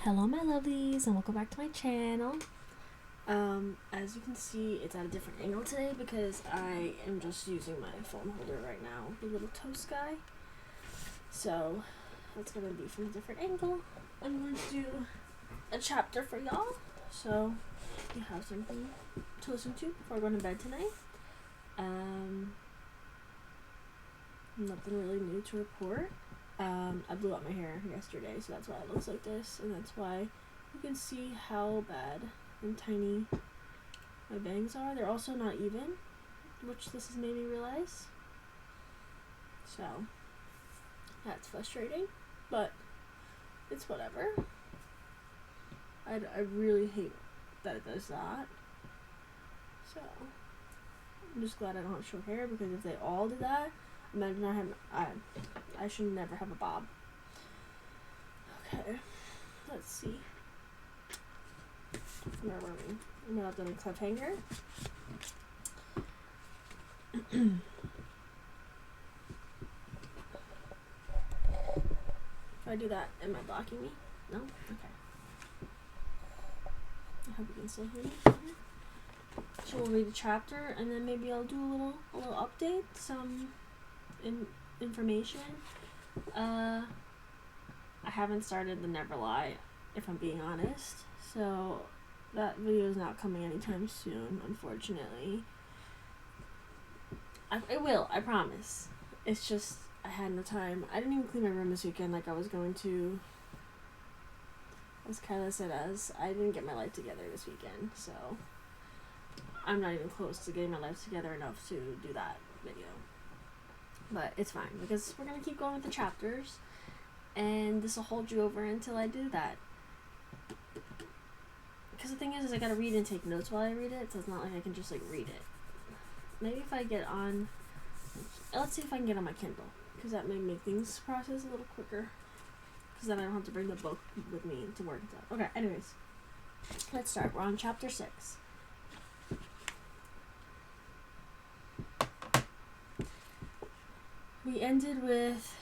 Hello my lovelies and welcome back to my channel. As you can see, it's at a different angle today because I am just using my phone holder right now, the little toast guy. So that's gonna be from a different angle. I'm going to do a chapter for y'all, so you have something to listen to before going to bed tonight. Nothing really new to report. I blew out my hair yesterday, so that's why it looks like this, and that's why you can see how bad and tiny my bangs are. They're also not even, which this has made me realize. So, that's frustrating, but it's whatever. I really hate that it does that. So, I'm just glad I don't have short hair, because if they all did that, imagine I should never have a bob. Okay, let's see. Where were we? I'm not done a cliffhanger. If I do that, am I blocking me? No? Okay. I hope you can still hear me. So we'll read a chapter, and then maybe I'll do a little update, some information. I haven't started the Never Lie, if I'm being honest. So that video is not coming anytime soon, unfortunately. It will, I promise. It's just I had no time. I didn't even clean my room this weekend like I was going to. As Kyla said, I didn't get my life together this weekend, so I'm not even close to getting my life together enough to do that video. But it's fine, because we're going to keep going with the chapters, and this will hold you over until I do that. Because the thing is I gotta read and take notes while I read it, so it's not like I can just read it. Maybe if I get on, let's see if I can get on my Kindle, because that may make things process a little quicker, because then I don't have to bring the book with me to work and stuff. Okay, anyways, let's start. We're on chapter 6. We ended with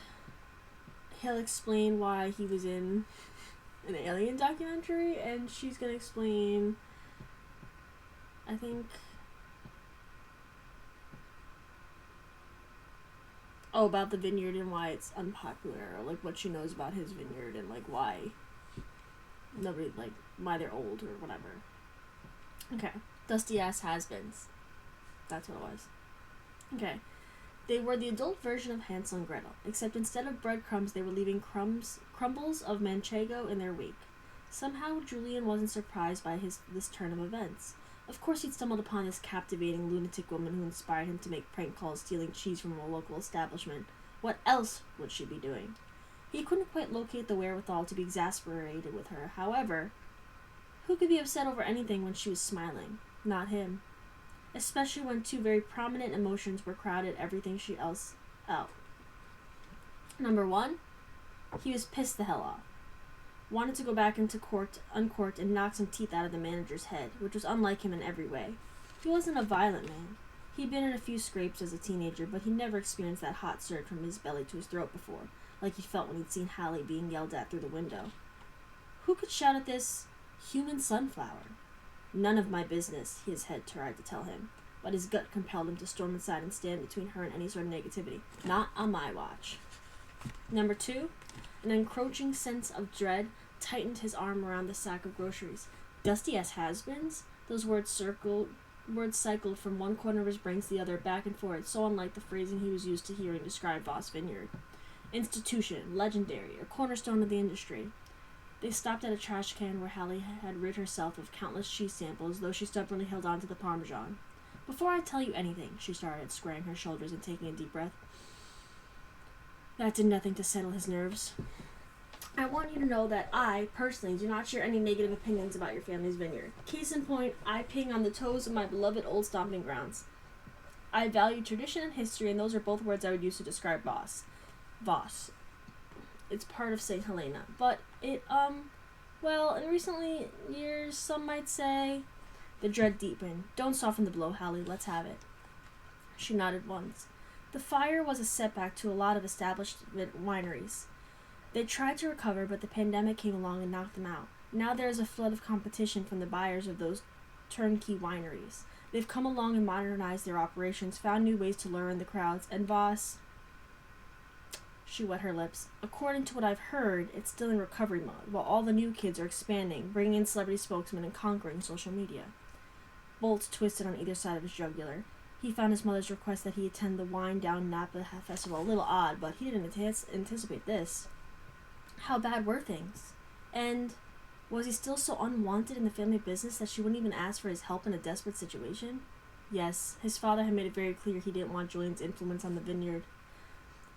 he'll explain why he was in an alien documentary, and she's gonna explain, I think, about the vineyard and why it's unpopular, or what she knows about his vineyard, and why nobody, why they're old or whatever. Okay, dusty ass has-beens. That's what it was. Okay. They were the adult version of Hansel and Gretel, except instead of breadcrumbs, they were leaving crumbles of manchego in their wake. Somehow, Julian wasn't surprised by this turn of events. Of course, he'd stumbled upon this captivating lunatic woman who inspired him to make prank calls stealing cheese from a local establishment. What else would she be doing? He couldn't quite locate the wherewithal to be exasperated with her. However, who could be upset over anything when she was smiling? Not him. Especially when two very prominent emotions were crowded everything else out. Number 1, he was pissed the hell off. Wanted to go back into uncorked, and knock some teeth out of the manager's head, which was unlike him in every way. He wasn't a violent man. He'd been in a few scrapes as a teenager, but he never experienced that hot surge from his belly to his throat before, like he felt when he'd seen Hallie being yelled at through the window. Who could shout at this human sunflower? None of my business, his head tried to tell him, but his gut compelled him to storm inside and stand between her and any sort of negativity. Not on my watch. Number 2, an encroaching sense of dread tightened his arm around the sack of groceries. Dusty as has-beens? Those words cycled from one corner of his brain to the other, back and forth, so unlike the phrasing he was used to hearing describe Voss Vineyard. Institution, legendary, a cornerstone of the industry. They stopped at a trash can where Hallie had rid herself of countless cheese samples, though she stubbornly held on to the Parmesan. Before I tell you anything, she started, squaring her shoulders and taking a deep breath. That did nothing to settle his nerves. I want you to know that I, personally, do not share any negative opinions about your family's vineyard. Case in point, I ping on the toes of my beloved old stomping grounds. I value tradition and history, and those are both words I would use to describe Voss. It's part of St. Helena, but it, well, in recent years, some might say, the dread deepened. Don't soften the blow, Hallie, let's have it. She nodded once. The fire was a setback to a lot of established wineries. They tried to recover, but the pandemic came along and knocked them out. Now there is a flood of competition from the buyers of those turnkey wineries. They've come along and modernized their operations, found new ways to lure in the crowds, and Voss... She wet her lips. According to what I've heard, it's still in recovery mode, while all the new kids are expanding, bringing in celebrity spokesmen and conquering social media. Bolts twisted on either side of his jugular. He found his mother's request that he attend the Wine Down Napa Festival a little odd, but he didn't anticipate this. How bad were things? And was he still so unwanted in the family business that she wouldn't even ask for his help in a desperate situation? Yes, his father had made it very clear he didn't want Julian's influence on the vineyard.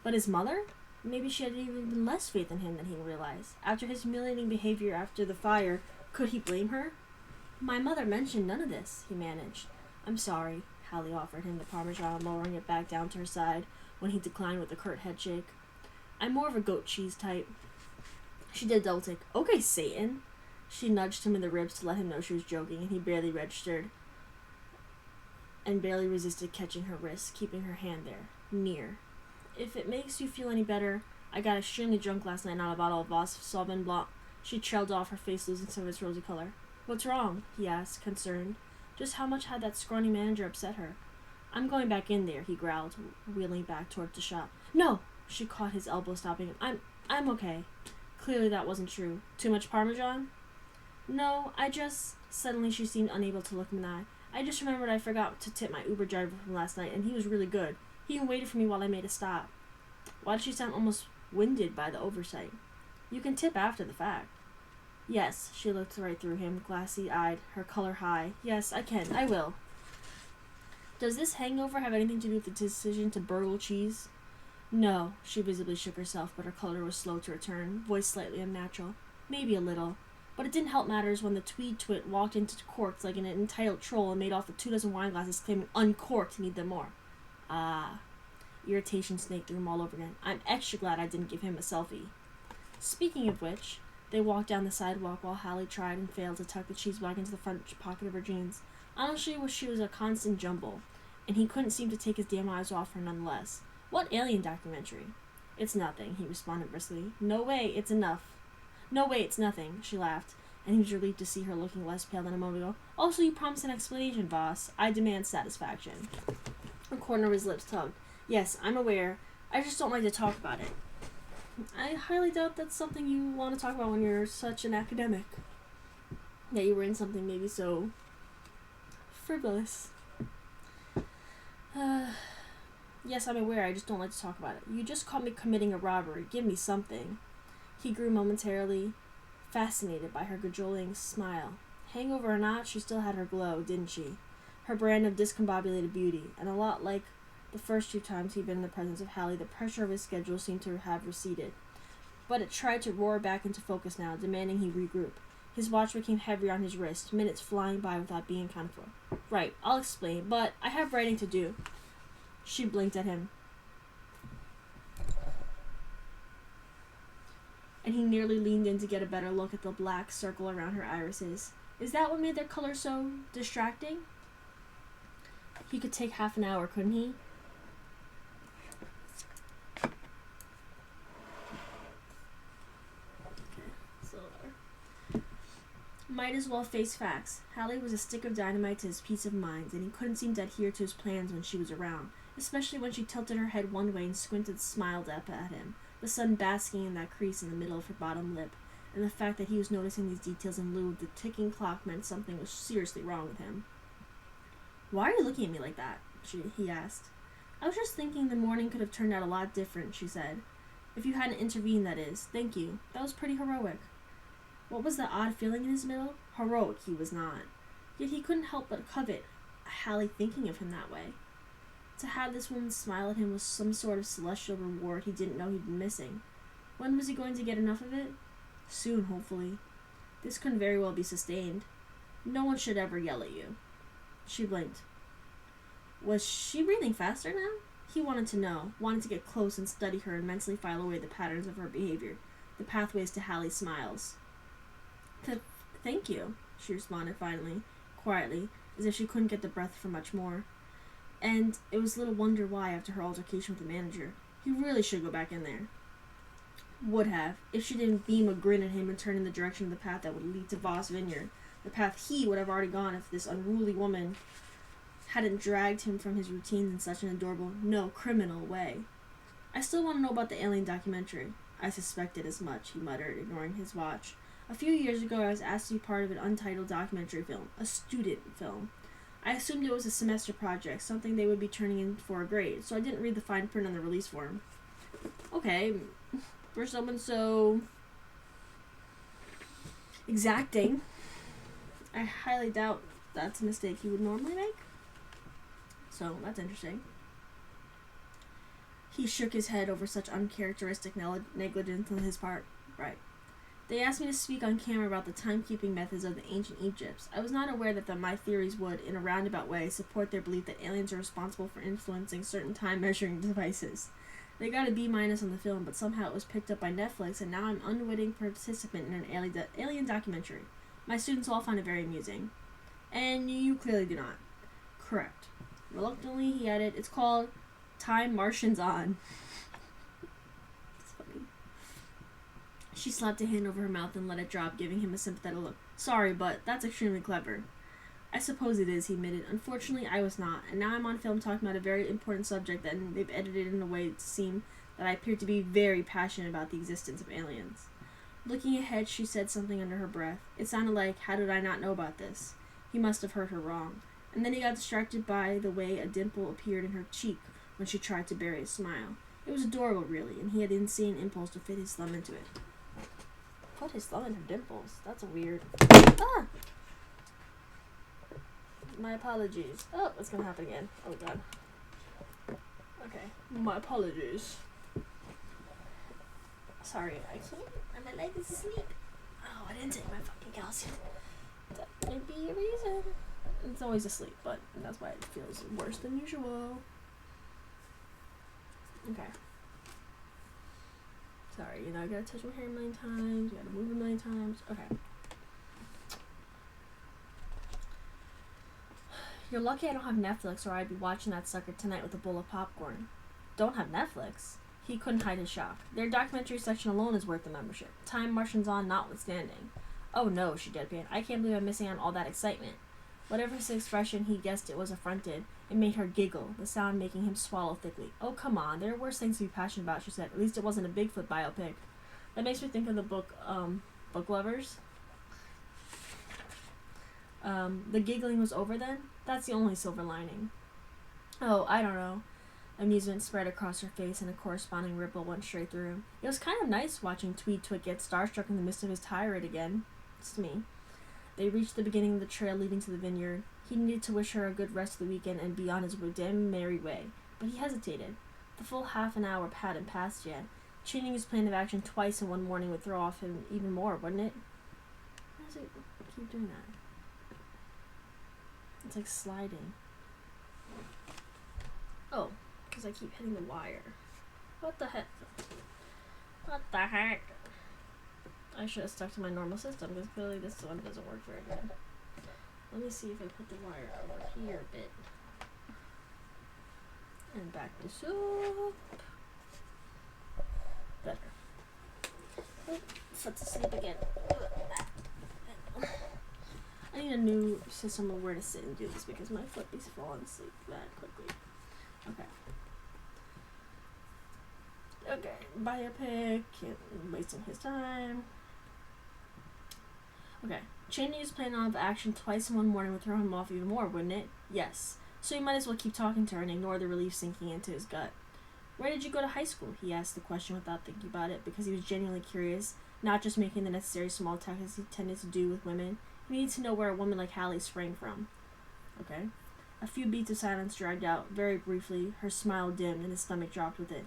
But his mother? Maybe she had even less faith in him than he realized. After his humiliating behavior after the fire, could he blame her? My mother mentioned none of this, he managed. I'm sorry, Hallie offered him the Parmesan, lowering it back down to her side when he declined with a curt headshake. I'm more of a goat cheese type. She did a double take. Okay, Satan. She nudged him in the ribs to let him know she was joking, and he barely registered and barely resisted catching her wrist, keeping her hand there, near. If it makes you feel any better, I got extremely drunk last night on a bottle of Voss Sauvignon Blanc. She trailed off, her face losing some of its rosy color. What's wrong? He asked, concerned. Just how much had that scrawny manager upset her? I'm going back in there, he growled, wheeling back toward the shop. No! She caught his elbow, stopping him. I'm okay. Clearly that wasn't true. Too much Parmesan? No, Suddenly she seemed unable to look him in the eye. I just remembered I forgot to tip my Uber driver from last night, and he was really good. He even waited for me while I made a stop. Why did she sound almost winded by the oversight? You can tip after the fact. Yes, she looked right through him, glassy-eyed, her color high. Yes, I can. I will. Does this hangover have anything to do with the decision to burgle cheese? No, she visibly shook herself, but her color was slow to return, voice slightly unnatural. Maybe a little. But it didn't help matters when the tweed twit walked into Cork's like an entitled troll and made off with 24 wine glasses, claiming uncorked to need them more. Ah. Irritation snaked through him all over again. I'm extra glad I didn't give him a selfie. Speaking of which, they walked down the sidewalk while Hallie tried and failed to tuck the cheese bag into the front pocket of her jeans. Honestly, she was a constant jumble, and he couldn't seem to take his damn eyes off her nonetheless. What alien documentary? It's nothing, he responded briskly. No way, it's enough. No way, it's nothing, she laughed, and he was relieved to see her looking less pale than a moment ago. Also, you promised an explanation, boss. I demand satisfaction. A corner of his lips tugged. Yes, I'm aware. I just don't like to talk about it. I highly doubt that's something you want to talk about when you're such an academic. That you were in something maybe so frivolous. Yes, I'm aware. I just don't like to talk about it. You just caught me committing a robbery. Give me something. He grew momentarily fascinated by her cajoling smile. Hangover or not, she still had her glow, didn't she? Her brand of discombobulated beauty, and a lot like the first few times he'd been in the presence of Hallie, the pressure of his schedule seemed to have receded. But it tried to roar back into focus now, demanding he regroup. His watch became heavier on his wrist, minutes flying by without being accounted for. Right, I'll explain, but I have writing to do. She blinked at him. And he nearly leaned in to get a better look at the black circle around her irises. Is that what made their color so distracting? He could take half an hour, couldn't he? Might as well face facts. Hallie was a stick of dynamite to his peace of mind, and he couldn't seem to adhere to his plans when she was around, especially when she tilted her head one way and squinted smiled up at him, the sun basking in that crease in the middle of her bottom lip, and the fact that he was noticing these details in lieu of the ticking clock meant something was seriously wrong with him. Why are you looking at me like that? He asked. I was just thinking the morning could have turned out a lot different, she said. If you hadn't intervened, that is. Thank you. That was pretty heroic. What was the odd feeling in his middle? Heroic he was not. Yet he couldn't help but covet Hallie thinking of him that way. To have this woman smile at him was some sort of celestial reward he didn't know he'd been missing. When was he going to get enough of it? Soon, hopefully. This couldn't very well be sustained. No one should ever yell at you. She blinked. Was she breathing faster now? He wanted to know, wanted to get close and study her and mentally file away the patterns of her behavior, the pathways to Hallie's smiles. Thank you, she responded finally, quietly, as if she couldn't get the breath for much more. And it was little wonder why, after her altercation with the manager, he really should go back in there. Would have, if she didn't beam a grin at him and turn in the direction of the path that would lead to Voss Vineyard. The path he would have already gone if this unruly woman hadn't dragged him from his routines in such an adorable, no, criminal way. I still want to know about the alien documentary. I suspected as much, he muttered, ignoring his watch. A few years ago, I was asked to be part of an untitled documentary film, a student film. I assumed it was a semester project, something they would be turning in for a grade, so I didn't read the fine print on the release form. Okay, for someone so exacting, I highly doubt that's a mistake he would normally make. So, that's interesting. He shook his head over such uncharacteristic negligence on his part. Right. They asked me to speak on camera about the timekeeping methods of the ancient Egypts. I was not aware that my theories would, in a roundabout way, support their belief that aliens are responsible for influencing certain time-measuring devices. They got a B- on the film, but somehow it was picked up by Netflix, and now I'm an unwitting participant in an alien documentary. My students all find it very amusing. And you clearly do not. Correct. Reluctantly, he added, it's called Time Martians On. It's funny. She slapped a hand over her mouth and let it drop, giving him a sympathetic look. Sorry, but that's extremely clever. I suppose it is, he admitted. Unfortunately, I was not, and now I'm on film talking about a very important subject, and they've edited it in a way to seem that I appear to be very passionate about the existence of aliens. Looking ahead, she said something under her breath. It sounded like, how did I not know about this? He must have heard her wrong. And then he got distracted by the way a dimple appeared in her cheek when she tried to bury a smile. It was adorable, really, and he had an insane impulse to fit his thumb into it. Put his thumb in her dimples? That's weird. Ah! My apologies. Oh, it's gonna happen again. Oh, God. Okay. My apologies. Sorry, I can't. My leg is asleep. Oh, I didn't take my fucking calcium. That may be a reason. It's always asleep, but that's why it feels worse than usual. Okay. Sorry, I gotta touch my hair a million times, you gotta move a million times. Okay. You're lucky I don't have Netflix, or I'd be watching that sucker tonight with a bowl of popcorn. Don't have Netflix? He couldn't hide his shock. Their documentary section alone is worth the membership. Time Martians On notwithstanding. Oh no, she deadpanned. I can't believe I'm missing on all that excitement. Whatever his expression, he guessed it was affronted. It made her giggle, the sound making him swallow thickly. Oh, come on, there are worse things to be passionate about, she said. At least it wasn't a Bigfoot biopic. That makes me think of the book, Book Lovers. The giggling was over then? That's the only silver lining. Oh, I don't know. Amusement spread across her face and a corresponding ripple went straight through him. It was kind of nice watching Tweed Twit get starstruck in the midst of his tirade again. It's me. They reached the beginning of the trail leading to the vineyard. He needed to wish her a good rest of the weekend and be on his damn merry way, but he hesitated. The full half an hour hadn't passed yet. Changing his plan of action twice in one morning would throw off him even more, wouldn't it? Why does it keep doing that? It's like sliding. Oh, because I keep hitting the wire. What the heck? What the heck? I should have stuck to my normal system because clearly this one doesn't work very good. Let me see if I put the wire over here a bit. And back this up. Better. Oh, foot's asleep again. I need a new system of where to sit and do this because my foot is falling asleep that quickly. Okay. Okay, biopic, wasting his time. Okay, changing his plan of action twice in one morning would throw him off even more, wouldn't it? Yes. So he might as well keep talking to her and ignore the relief sinking into his gut. Where did you go to high school? He asked the question without thinking about it because he was genuinely curious, not just making the necessary small talk as he tended to do with women. He needed to know where a woman like Hallie sprang from. Okay. A few beats of silence dragged out. Very briefly, her smile dimmed and his stomach dropped with it.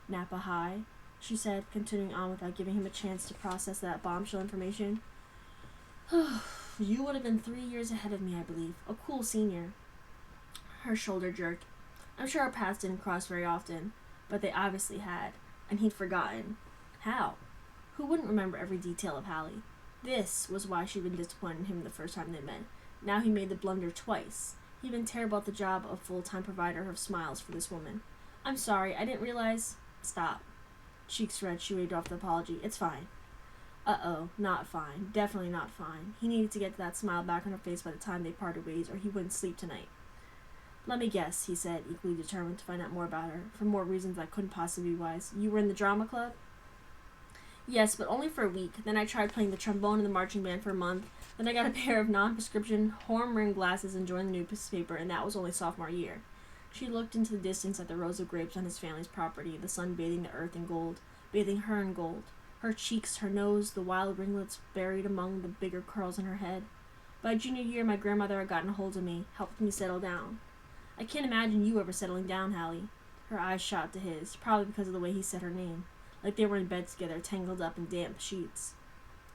Napa High, she said, continuing on without giving him a chance to process that bombshell information. You would have been 3 years ahead of me, I believe. A cool senior. Her shoulder jerked. I'm sure our paths didn't cross very often, but they obviously had, and he'd forgotten. How? Who wouldn't remember every detail of Hallie? This was why she'd been disappointed in him the first time they met. Now he made the blunder twice. He'd been terrible at the job of full-time provider of smiles for this woman. I'm sorry, I didn't realize... Stop. Cheeks red, she waved off the apology. It's fine. Uh-oh, not fine. Definitely not fine. He needed to get that smile back on her face by the time they parted ways, or he wouldn't sleep tonight. Let me guess, he said, equally determined to find out more about her, for more reasons that couldn't possibly be wise. You were in the drama club? Yes, but only for a week. Then I tried playing the trombone in the marching band for a month. Then I got a pair of non-prescription horn-rimmed glasses and joined the newspaper, and that was only sophomore year. She looked into the distance at the rows of grapes on his family's property, the sun bathing the earth in gold, bathing her in gold. Her cheeks, her nose, the wild ringlets buried among the bigger curls in her head. By junior year, my grandmother had gotten a hold of me, helped me settle down. I can't imagine you ever settling down, Hallie. Her eyes shot to his, probably because of the way he said her name, like they were in bed together, tangled up in damp sheets.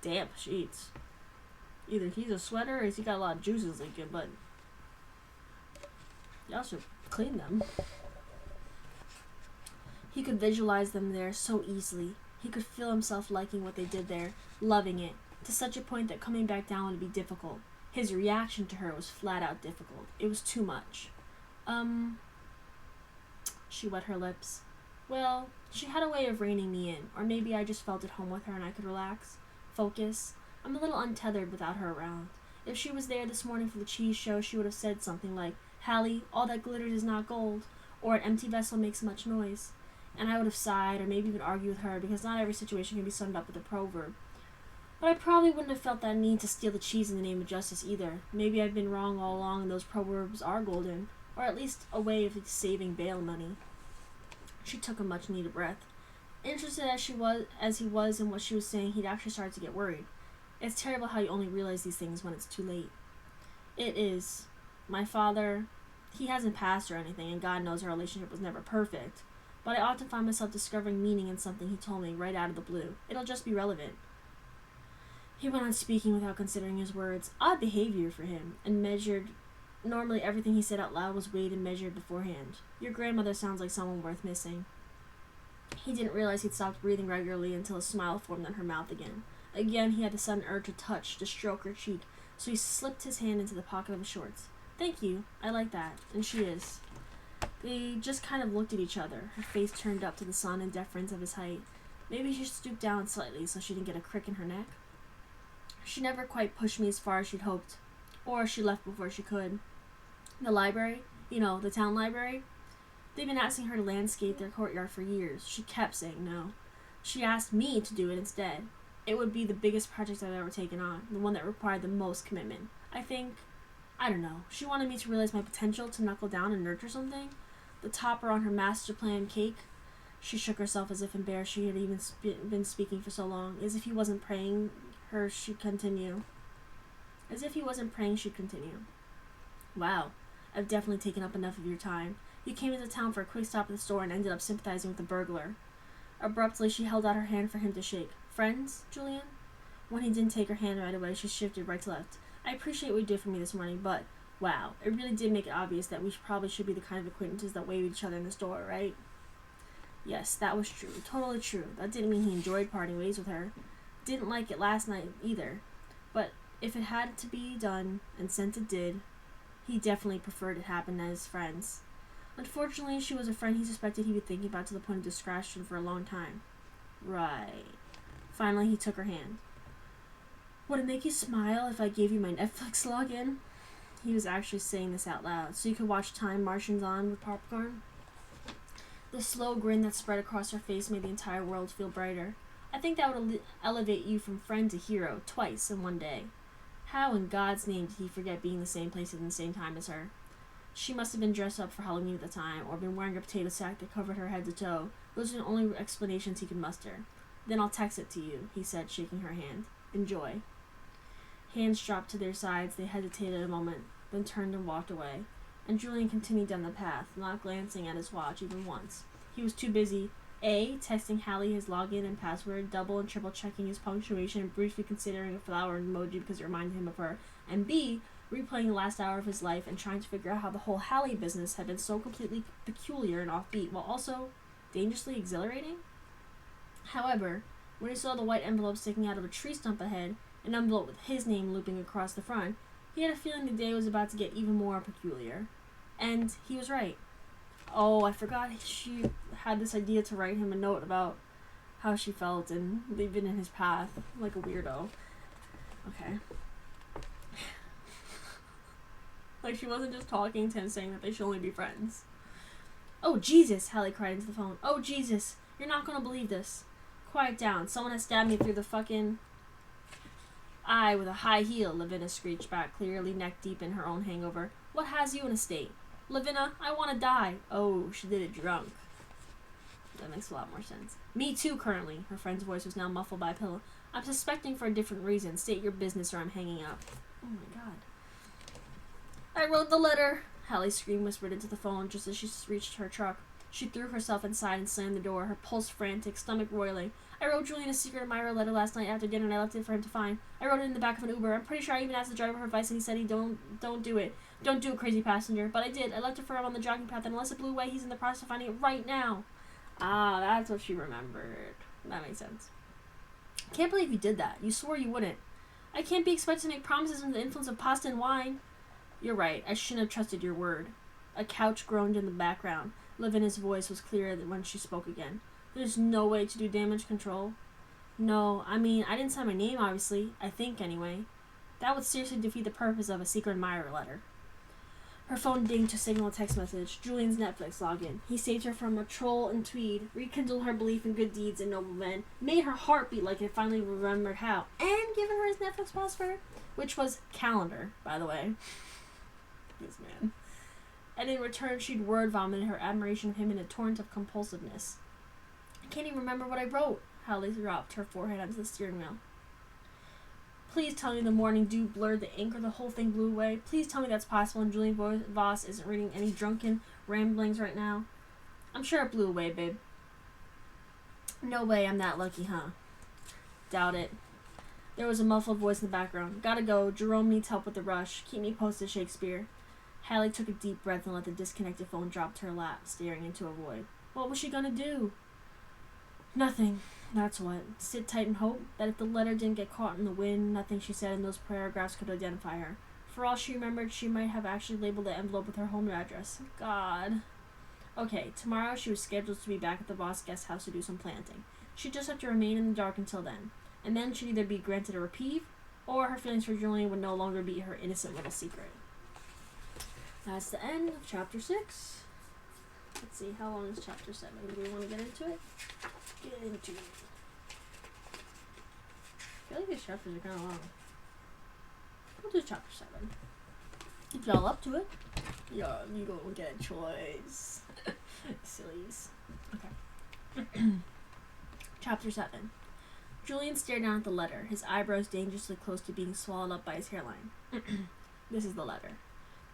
Damp sheets. Either he's a sweater or he's got a lot of juices leaking, but y'all should clean them. He could visualize them there so easily. He could feel himself liking what they did there, loving it, to such a point that coming back down would be difficult. His reaction to her was flat out difficult. It was too much. She wet her lips. Well, she had a way of reining me in, or maybe I just felt at home with her and I could relax, focus. I'm a little untethered without her around. If she was there this morning for the cheese show, she would have said something like, Hallie, all that glitters is not gold, or an empty vessel makes much noise. And I would have sighed, or maybe even argued with her, because not every situation can be summed up with a proverb. But I probably wouldn't have felt that need to steal the cheese in the name of justice either. Maybe I've been wrong all along and those proverbs are golden, or at least a way of saving bail money. She took a much-needed breath. Interested as he was in what she was saying, he'd actually started to get worried. It's terrible how you only realize these things when it's too late. It is. My father, he hasn't passed or anything, and God knows our relationship was never perfect. But I often find myself discovering meaning in something he told me right out of the blue. It'll just be relevant. He went on speaking without considering his words. Odd behavior for him, and measured. Normally everything he said out loud was weighed and measured beforehand. Your grandmother sounds like someone worth missing. He didn't realize he'd stopped breathing regularly until a smile formed on her mouth again. Again, he had a sudden urge to touch, to stroke her cheek, so he slipped his hand into the pocket of his shorts. Thank you. I like that. And she is. They just kind of looked at each other, her face turned up to the sun in deference of his height. Maybe she stooped down slightly so she didn't get a crick in her neck. She never quite pushed me as far as she'd hoped, or she left before she could. The library, the town library, they've been asking her to landscape their courtyard for years. She kept saying no. She asked me to do it instead. It would be the biggest project I've ever taken on, the one that required the most commitment. I don't know, she wanted me to realize my potential to knuckle down and nurture something. The topper on her master plan cake. She shook herself as if embarrassed she had even been speaking for so long, as if he wasn't praying she'd continue. Wow, I've definitely taken up enough of your time. You came into town for a quick stop at the store and ended up sympathizing with the burglar. Abruptly, she held out her hand for him to shake. Friends, Julian? When he didn't take her hand right away, she shifted right to left. I appreciate what you did for me this morning, but, wow, it really did make it obvious that we probably should be the kind of acquaintances that wave at each other in the store, right? Yes, that was true. Totally true. That didn't mean he enjoyed parting ways with her. Didn't like it last night, either. But if it had to be done, and since it did, he definitely preferred it happen as friends. Unfortunately, she was a friend he suspected he'd be thinking about to the point of distraction for a long time. Right. Finally, he took her hand. Would it make you smile if I gave you my Netflix login? He was actually saying this out loud, so you could watch Time Martians on with popcorn. The slow grin that spread across her face made the entire world feel brighter. I think that would elevate you from friend to hero twice in one day. How in God's name did he forget being in the same place at the same time as her? She must have been dressed up for Halloween at the time, or been wearing a potato sack that covered her head to toe. Those are the only explanations he could muster. Then I'll text it to you, he said, shaking her hand. Enjoy. Hands dropped to their sides, they hesitated a moment, then turned and walked away. And Julian continued down the path, not glancing at his watch even once. He was too busy, A, texting Hallie his login and password, double and triple checking his punctuation, and briefly considering a flower emoji because it reminded him of her, and B, replaying the last hour of his life and trying to figure out how the whole Hallie business had been so completely peculiar and offbeat, while also dangerously exhilarating. However, when he saw the white envelope sticking out of a tree stump ahead, an envelope with his name looping across the front, he had a feeling the day was about to get even more peculiar. And he was right. Oh, I forgot she had this idea to write him a note about how she felt and leaving in his path like a weirdo. Okay. Like, she wasn't just talking to him saying that they should only be friends. Oh, Jesus, Hallie cried into the phone. Oh, Jesus, you're not gonna believe this. Quiet down. Someone has stabbed me through the fucking eye with a high heel, Lavinia screeched back, clearly neck deep in her own hangover. What has you in a state? Lavinia, I want to die. Oh, she did it drunk. That makes a lot more sense. Me too, currently. Her friend's voice was now muffled by a pillow. I'm suspecting for a different reason. State your business or I'm hanging up. Oh my god. I wrote the letter. Hallie's scream whispered into the phone just as she reached her truck. She threw herself inside and slammed the door, her pulse frantic, stomach roiling. I wrote Julian a secret admirer letter last night after dinner and I left it for him to find. I wrote it in the back of an Uber. I'm pretty sure I even asked the driver for advice and he said don't do it. Don't do it, crazy passenger. But I did. I left it for him on the jogging path and unless it blew away, he's in the process of finding it right now. Ah, that's what she remembered. That makes sense. Can't believe you did that. You swore you wouldn't. I can't be expected to make promises under the influence of pasta and wine. You're right. I shouldn't have trusted your word. A couch groaned in the background. Lavinia's voice was clearer than when she spoke again. There's no way to do damage control. No, I mean, I didn't sign my name, obviously. I think, anyway. That would seriously defeat the purpose of a secret admirer letter. Her phone dinged to signal a text message. Julian's Netflix login. He saved her from a troll in tweed, rekindled her belief in good deeds and noble men, made her heart beat like it finally remembered how, and given her his Netflix password, which was calendar, by the way. This man. And in return, she'd word vomited her admiration of him in a torrent of compulsiveness. I can't even remember what I wrote. Hallie dropped her forehead onto the steering wheel. Please tell me the morning dew blurred the ink or the whole thing blew away. Please tell me that's possible and Julian Voss isn't reading any drunken ramblings right now. I'm sure it blew away, babe. No way I'm that lucky, huh? Doubt it. There was a muffled voice in the background. Gotta go. Jerome needs help with the rush. Keep me posted, Shakespeare. Hallie took a deep breath and let the disconnected phone drop to her lap, staring into a void. What was she gonna do? Nothing. That's what. Sit tight and hope that if the letter didn't get caught in the wind, nothing she said in those paragraphs could identify her. For all she remembered, she might have actually labeled the envelope with her home address. God. Okay, tomorrow she was scheduled to be back at the Voss guest house to do some planting. She'd just have to remain in the dark until then. And then she'd either be granted a reprieve, or her feelings for Julian would no longer be her innocent little secret. That's the end of chapter 6. Let's see, how long is chapter 7? Do we want to get into it? Get into it. I feel like these chapters are kind of long. We'll do chapter 7. If y'all up to it, yeah, you gonna get a choice. Sillies. Okay. Chapter 7. Julian stared down at the letter, his eyebrows dangerously close to being swallowed up by his hairline. This is the letter.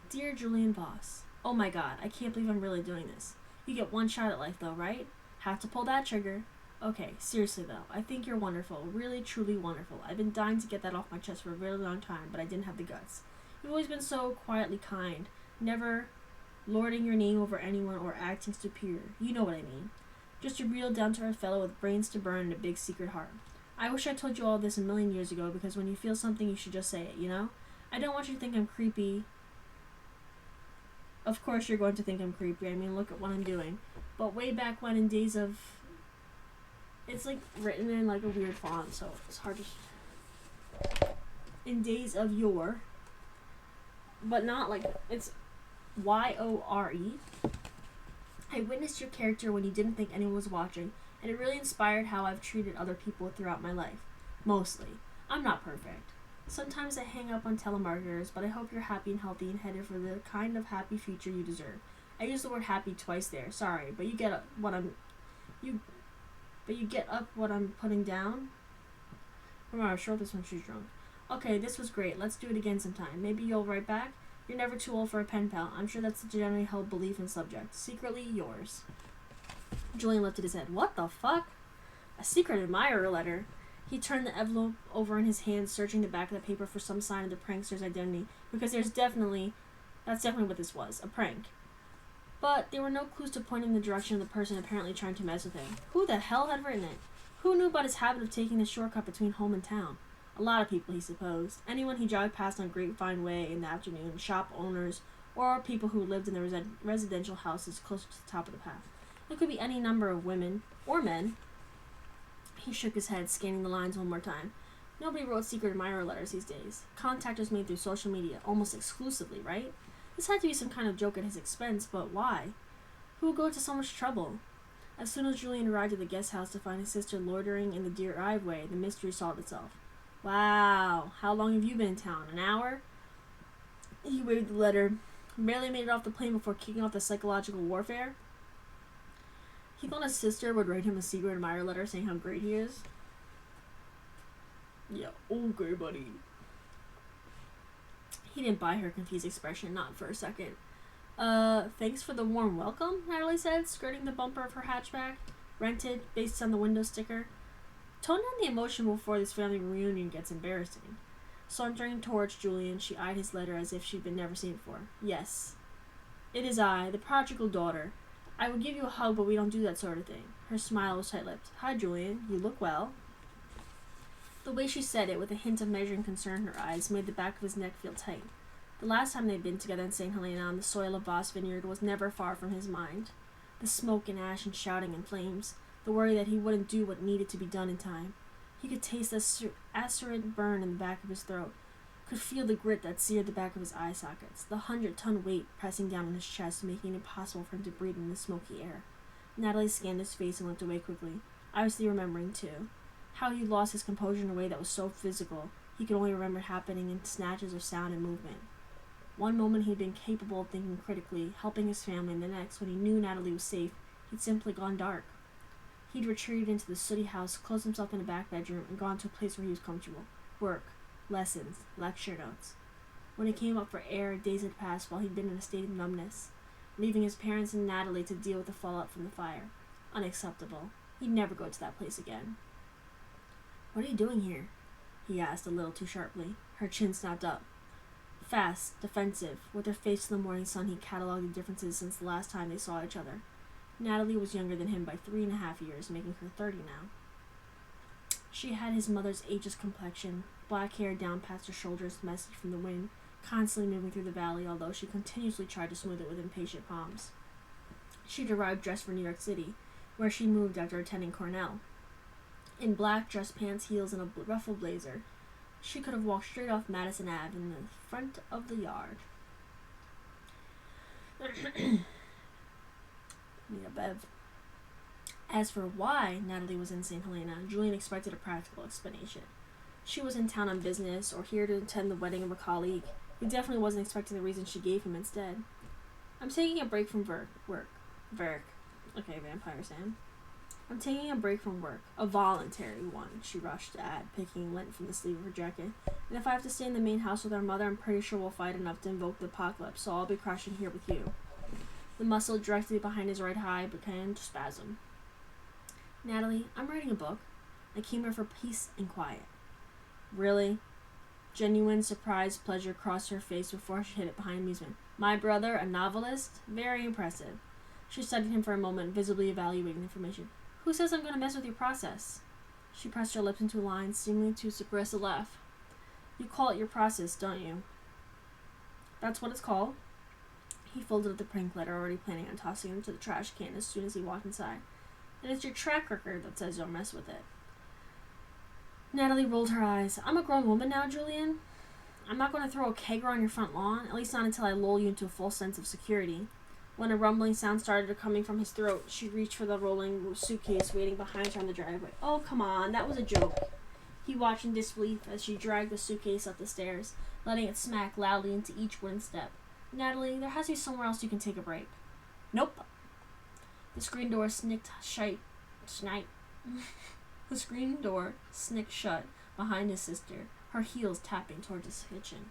Dear Julian Voss, oh my god, I can't believe I'm really doing this. You get one shot at life though, right? Have to pull that trigger. Okay, seriously though, I think you're wonderful, really truly wonderful. I've been dying to get that off my chest for a really long time, but I didn't have the guts. You've always been so quietly kind, never lording your name over anyone or acting superior. You know what I mean. Just a real down-to-earth fellow with brains to burn and a big secret heart. I wish I told you all this a million years ago, because when you feel something, you should just say it, you know? I don't want you to think I'm creepy. Of course you're going to think I'm creepy. I mean, look at what I'm doing. But way back when, in days of... It's, like, written in, like, a weird font, so it's hard to... In days of yore. But not, like... It's Y-O-R-E. I witnessed your character when you didn't think anyone was watching, and it really inspired how I've treated other people throughout my life. Mostly. I'm not perfect. Sometimes I hang up on telemarketers, but I hope you're happy and healthy and headed for the kind of happy future you deserve. I used the word happy twice there. Sorry, but you get what I'm putting down. Remember, I showed this when she's drunk. Okay, this was great. Let's do it again sometime. Maybe you'll write back. You're never too old for a pen pal. I'm sure that's a generally held belief and subject. Secretly yours. Julian lifted his head. What the fuck? A secret admirer letter. He turned the envelope over in his hand, searching the back of the paper for some sign of the prankster's identity, because that's definitely what this was, a prank. But there were no clues to point in the direction of the person apparently trying to mess with him. Who the hell had written it? Who knew about his habit of taking the shortcut between home and town? A lot of people, he supposed. Anyone he jogged past on Grapevine Way in the afternoon, shop owners, or people who lived in the residential houses close to the top of the path. It could be any number of women, or men. He shook his head, scanning the lines one more time. Nobody wrote secret admirer letters these days. Contact was made through social media, almost exclusively, right? This had to be some kind of joke at his expense, but why? Who would go to so much trouble? As soon as Julian arrived at the guest house to find his sister loitering in the driveway, the mystery solved itself. Wow, how long have you been in town? An hour? He waved the letter. Barely made it off the plane before kicking off the psychological warfare. He thought his sister would write him a secret admirer letter saying how great he is. Yeah, okay, buddy. He didn't buy her confused expression, not for a second. Thanks for the warm welcome, Natalie said, skirting the bumper of her hatchback. Rented, based on the window sticker. Tone down the emotion before this family reunion gets embarrassing. Sauntering towards Julian, she eyed his letter as if she'd been never seen before. Yes. It is I, the prodigal daughter. I would give you a hug, but we don't do that sort of thing. Her smile was tight-lipped. Hi, Julian. You look well. The way she said it, with a hint of measuring concern in her eyes, made the back of his neck feel tight. The last time they'd been together in St. Helena on the soil of Voss Vineyard was never far from his mind. The smoke and ash and shouting and flames, the worry that he wouldn't do what needed to be done in time. He could taste the acrid burn in the back of his throat, could feel the grit that seared the back of his eye sockets, the 100-ton weight pressing down on his chest, making it impossible for him to breathe in the smoky air. Natalie scanned his face and looked away quickly, obviously remembering, too. How he lost his composure in a way that was so physical, he could only remember happening in snatches of sound and movement. One moment he'd been capable of thinking critically, helping his family, and the next, when he knew Natalie was safe, he'd simply gone dark. He'd retreated into the sooty house, closed himself in a back bedroom, and gone to a place where he was comfortable. Work, lessons, lecture notes. When he came up for air, days had passed while he'd been in a state of numbness, leaving his parents and Natalie to deal with the fallout from the fire. Unacceptable. He'd never go to that place again. What are you doing here? He asked, a little too sharply. Her chin snapped up. Fast, defensive, with her face to the morning sun, he catalogued the differences since the last time they saw each other. Natalie was younger than him by 3.5 years, making her 30 now. She had his mother's ageless complexion, black hair down past her shoulders, messy from the wind, constantly moving through the valley, although she continuously tried to smooth it with impatient palms. She'd arrived dressed for New York City, where she moved after attending Cornell. In black dress pants, heels, and a ruffled blazer, she could have walked straight off Madison Ave in the front of the yard. Need a bev. As for why Natalie was in St. Helena, Julian expected a practical explanation. She was in town on business, or here to attend the wedding of a colleague. He definitely wasn't expecting the reason she gave him instead. I'm taking a break from work. Okay, Vampire Sam. I'm taking a break from work. A voluntary one, she rushed to add, picking lint from the sleeve of her jacket. And if I have to stay in the main house with our mother, I'm pretty sure we'll fight enough to invoke the apocalypse, so I'll be crashing here with you. The muscle directly behind his right eye began to spasm. Natalie, I'm writing a book. I came here for peace and quiet. Really? Genuine surprise, pleasure crossed her face before she hid it behind amusement. My brother, a novelist? Very impressive. She studied him for a moment, visibly evaluating the information. Who says I'm going to mess with your process? She pressed her lips into a line, seemingly to suppress a laugh. You call it your process, don't you? That's what it's called. He folded up the prank letter, already planning on tossing it into the trash can as soon as he walked inside. And it's your track record that says don't mess with it. Natalie rolled her eyes. I'm a grown woman now, Julian. I'm not going to throw a kegger on your front lawn, at least not until I lull you into a false sense of security. When a rumbling sound started coming from his throat, she reached for the rolling suitcase waiting behind her on the driveway. Oh, come on, that was a joke. He watched in disbelief as she dragged the suitcase up the stairs, letting it smack loudly into each wooden step. Natalie, there has to be somewhere else you can take a break. Nope. The screen door snicked shut behind his sister, her heels tapping towards his kitchen.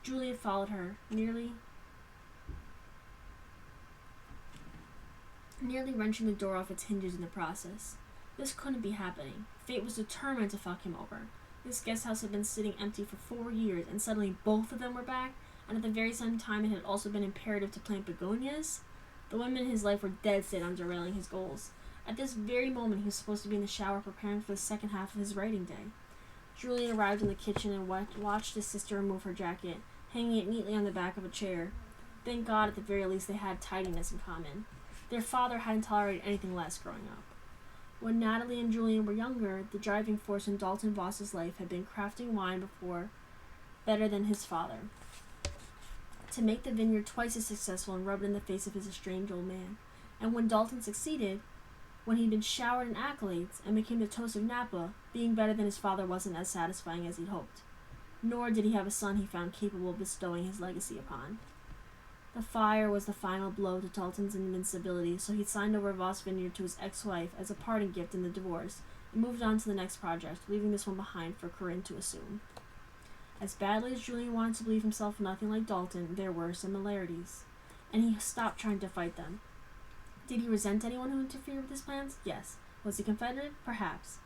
Juliet followed her, nearly wrenching the door off its hinges in the process. This couldn't be happening. Fate was determined to fuck him over. This guest house had been sitting empty for 4 years, and suddenly both of them were back, and at the very same time it had also been imperative to plant begonias. The women in his life were dead set on derailing his goals. At this very moment he was supposed to be in the shower preparing for the second half of his writing day. Julian arrived in the kitchen and watched his sister remove her jacket, hanging it neatly on the back of a chair. Thank God at the very least they had tidiness in common. Their father hadn't tolerated anything less growing up. When Natalie and Julian were younger, the driving force in Dalton Voss's life had been crafting wine before better than his father, to make the vineyard twice as successful and rub it in the face of his estranged old man. And when Dalton succeeded, when he'd been showered in accolades and became the toast of Napa, being better than his father wasn't as satisfying as he'd hoped. Nor did he have a son he found capable of bestowing his legacy upon. The fire was the final blow to Dalton's invincibility, so he signed over Voss Vineyard to his ex-wife as a parting gift in the divorce, and moved on to the next project, leaving this one behind for Corinne to assume. As badly as Julian wanted to believe himself nothing like Dalton, there were similarities, and he stopped trying to fight them. Did he resent anyone who interfered with his plans? Yes. Was he confederate? Perhaps.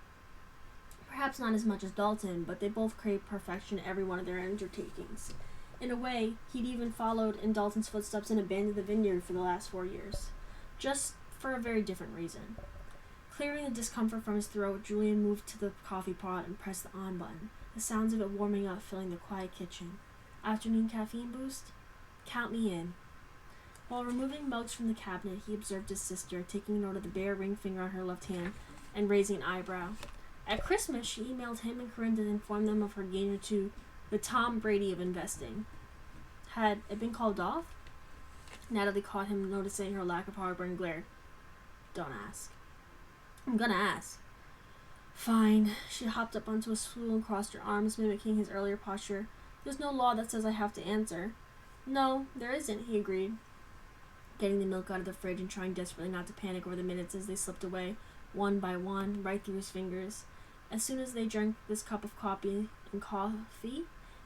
Perhaps not as much as Dalton, but they both craved perfection in every one of their undertakings. In a way, he'd even followed in Dalton's footsteps and abandoned the vineyard for the last 4 years. Just for a very different reason. Clearing the discomfort from his throat, Julian moved to the coffee pot and pressed the on button, the sounds of it warming up filling the quiet kitchen. Afternoon caffeine boost? Count me in. While removing mugs from the cabinet, he observed his sister, taking note of the bare ring finger on her left hand and raising an eyebrow. At Christmas, she emailed him and Corinne to inform them of her gain to the Tom Brady of investing. Had it been called off? Natalie caught him noticing her lack of harbor and glared. Don't ask. I'm gonna ask. Fine. She hopped up onto a stool and crossed her arms, mimicking his earlier posture. There's no law that says I have to answer. No, there isn't, he agreed, getting the milk out of the fridge and trying desperately not to panic over the minutes as they slipped away, one by one, right through his fingers. As soon as they drank this cup of coffee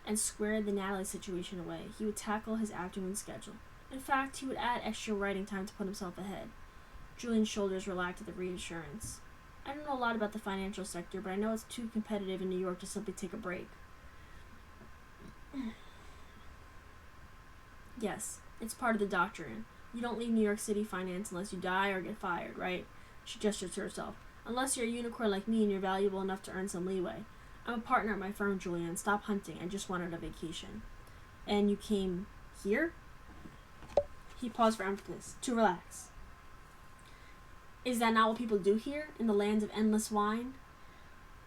and squared the Natalie situation away, he would tackle his afternoon schedule. In fact, he would add extra writing time to put himself ahead. Julian's shoulders relaxed at the reassurance. I don't know a lot about the financial sector, but I know it's too competitive in New York to simply take a break. Yes, it's part of the doctrine. You don't leave New York City finance unless you die or get fired, right? She gestured to herself. Unless you're a unicorn like me and you're valuable enough to earn some leeway. I'm a partner at my firm, Julian. Stop hunting. I just wanted a vacation. And you came here? He paused for emphasis. To relax. Is that not what people do here, in the land of endless wine?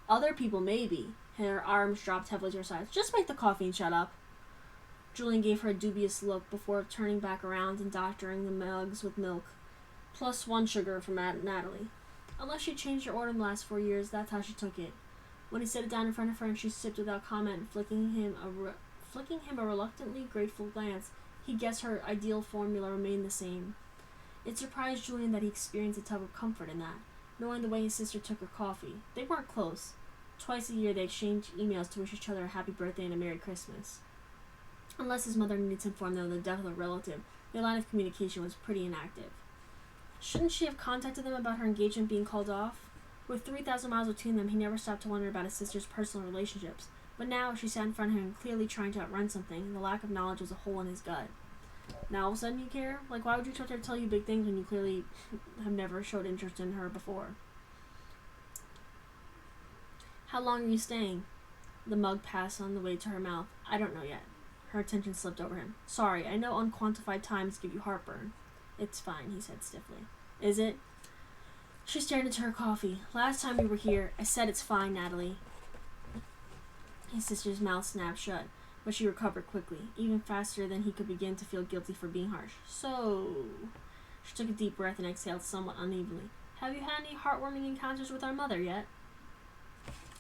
Other people, maybe. Her arms dropped heavily to her sides. Just make the coffee and shut up. Julian gave her a dubious look before turning back around and doctoring the mugs with milk. +1 sugar from Natalie. Unless she changed her order in the last 4 years, that's how she took it. When he set it down in front of her and she sipped without comment, flicking him a reluctantly grateful glance, he guessed her ideal formula remained the same. It surprised Julian that he experienced a tug of comfort in that, knowing the way his sister took her coffee. They weren't close. Twice a year they exchanged emails to wish each other a happy birthday and a Merry Christmas. Unless his mother needed to inform them of the death of a relative, their line of communication was pretty inactive. Shouldn't she have contacted them about her engagement being called off? With 3,000 miles between them, he never stopped to wonder about his sister's personal relationships. But now, she sat in front of him, clearly trying to outrun something, and the lack of knowledge was a hole in his gut. Now all of a sudden you care? Like, why would you trust her to tell you big things when you clearly have never showed interest in her before? How long are you staying? The mug passed on the way to her mouth. I don't know yet. Her attention slipped over him. Sorry, I know unquantified times give you heartburn. It's fine, he said stiffly. Is it? She stared into her coffee. Last time we were here, I said it's fine, Natalie. His sister's mouth snapped shut, but she recovered quickly, even faster than he could begin to feel guilty for being harsh. So, she took a deep breath and exhaled somewhat unevenly. Have you had any heartwarming encounters with our mother yet?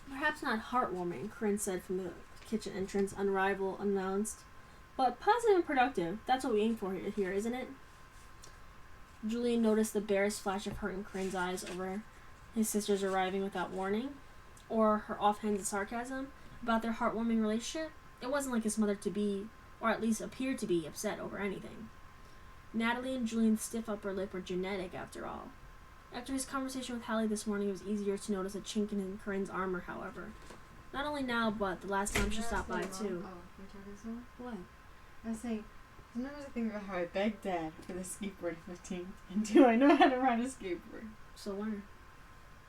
Perhaps not heartwarming, Corinne said from the kitchen entrance, unannounced. But positive and productive. That's what we aim for here, isn't it? Julian noticed the barest flash of hurt in Corinne's eyes over his sister's arriving without warning, or her offhanded sarcasm about their heartwarming relationship. It wasn't like his mother to be, or at least appeared to be, upset over anything. Natalie and Julian's stiff upper lip were genetic, after all. After his conversation with Hallie this morning, it was easier to notice a chink in Corinne's armor, however. Not only now, but the last time she stopped by, too. Oh, you're talking to someone? What? I was saying, sometimes I think about how I begged Dad for the skateboard at 15, and do I know how to ride a skateboard? So learn.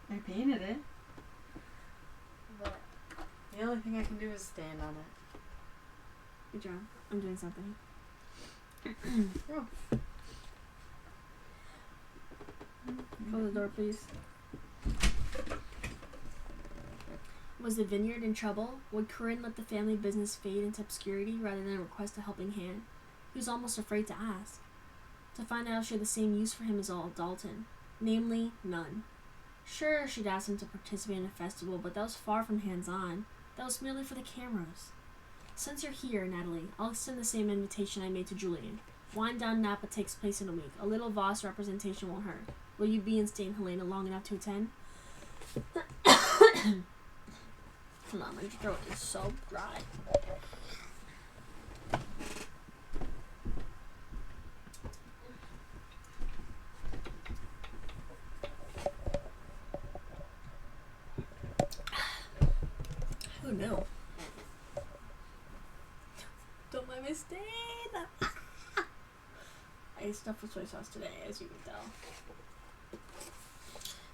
I painted it. But the only thing I can do is stand on it. Good job. I'm doing something. Oh. Close the door, please. Was the vineyard in trouble? Would Corinne let the family business fade into obscurity rather than request a helping hand? He was almost afraid to ask. To find out if she had the same use for him as old Dalton. Namely, none. Sure, she'd asked him to participate in a festival, but that was far from hands-on. That was merely for the cameras. Since you're here, Natalie, I'll extend the same invitation I made to Julian. Wine Down Napa takes place in a week. A little Voss representation won't hurt. Will you be in St. Helena long enough to attend? Hold on, my throat is so dry. Oh no. Don't mind my stain. I ate stuff with soy sauce today, as you can tell.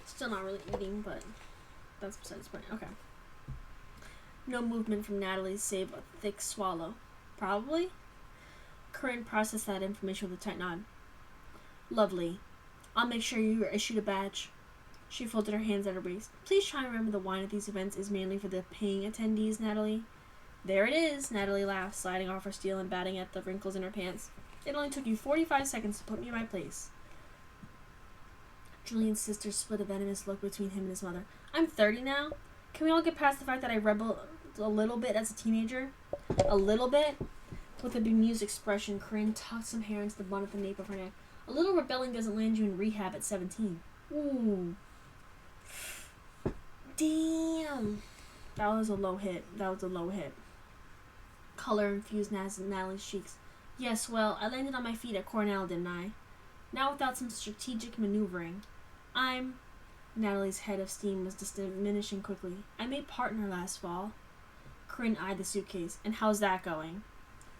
Still not really eating, but that's besides the point. Okay. No movement from Natalie, save a thick swallow. Probably? Corinne processed that information with a tight nod. Lovely. I'll make sure you are issued a badge. She folded her hands at her waist. Please try and remember the wine at these events is mainly for the paying attendees, Natalie. There it is, Natalie laughed, sliding off her steel and batting at the wrinkles in her pants. It only took you 45 seconds to put me in my place. Julian's sister split a venomous look between him and his mother. I'm 30 now. Can we all get past the fact that I rebelled a little bit as a teenager? A little bit? With a bemused expression, Corinne tucked some hair into the bun at the nape of her neck. A little rebelling doesn't land you in rehab at 17. Ooh. Damn. That was a low hit. Color infused Natalie's cheeks. Yes, well, I landed on my feet at Cornell, didn't I? Now without some strategic maneuvering. Natalie's head of steam was diminishing quickly. I made partner last fall. Corinne eyed the suitcase. And how's that going?